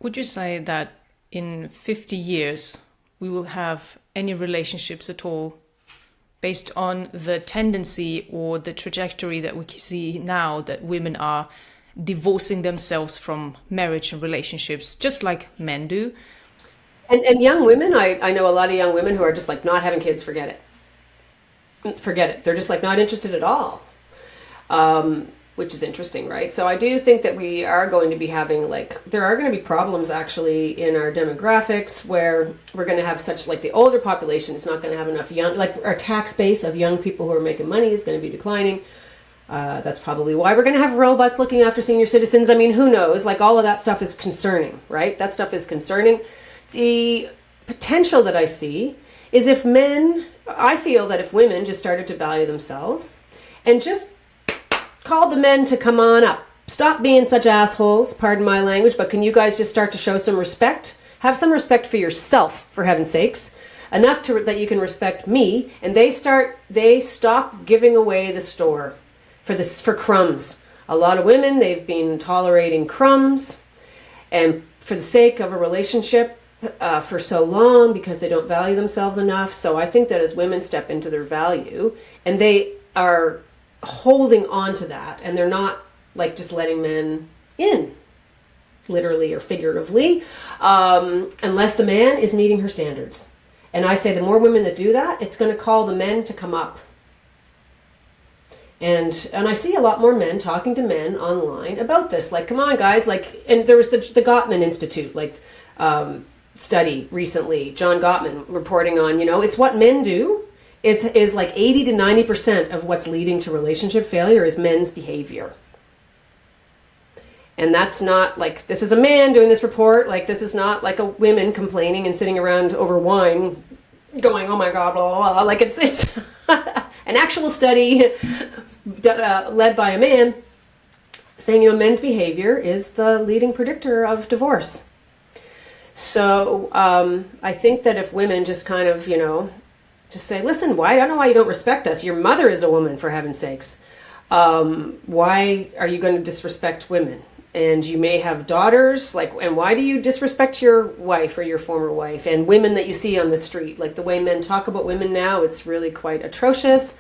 Would you say that in 50 years we will have any relationships at all based on the tendency or the trajectory that we can see now that women are divorcing themselves from marriage and relationships, just like men do? And young women, I know a lot of young women who are just like not having kids, forget it. Forget it. They're just like not interested at all. Which is interesting, right? So I do think that we are going to be having like, there are going to be problems actually in our demographics where we're going to have such like the older population is not going to have enough young, like our tax base of young people who are making money is going to be declining. That's probably why we're going to have robots looking after senior citizens. I mean, who knows? Like all of that stuff is concerning, right? That stuff is concerning. The potential that I see is if men, I feel that if women just started to value themselves and just called the men to come on up, stop being such assholes, pardon my language, but can you guys just start to show some respect? Have some respect for yourself, for heaven's sakes, enough to that you can respect me, and they stop giving away the store for crumbs. A lot of women, they've been tolerating crumbs and for the sake of a relationship for so long because they don't value themselves enough. So I think that as women step into their value and they are holding on to that and they're not like just letting men in, literally or figuratively, unless the man is meeting her standards. And I say the more women that do that, it's going to call the men to come up. And I see a lot more men talking to men online about this. Like, come on, guys. Like, and there was the Gottman Institute, like, study recently. John Gottman reporting on, it's what men do is like 80 to 90% of what's leading to relationship failure is men's behavior. And that's not like, this is a man doing this report. Like, this is not like a women complaining and sitting around over wine going, oh my God, blah, blah, blah. Like it's an actual study led by a man saying, men's behavior is the leading predictor of divorce. So I think that if women just kind of, just say, listen, I don't know why you don't respect us. Your mother is a woman, for heaven's sakes. Why are you going to disrespect women? And you may have daughters, and why do you disrespect your wife or your former wife and women that you see on the street? Like the way men talk about women now, it's really quite atrocious.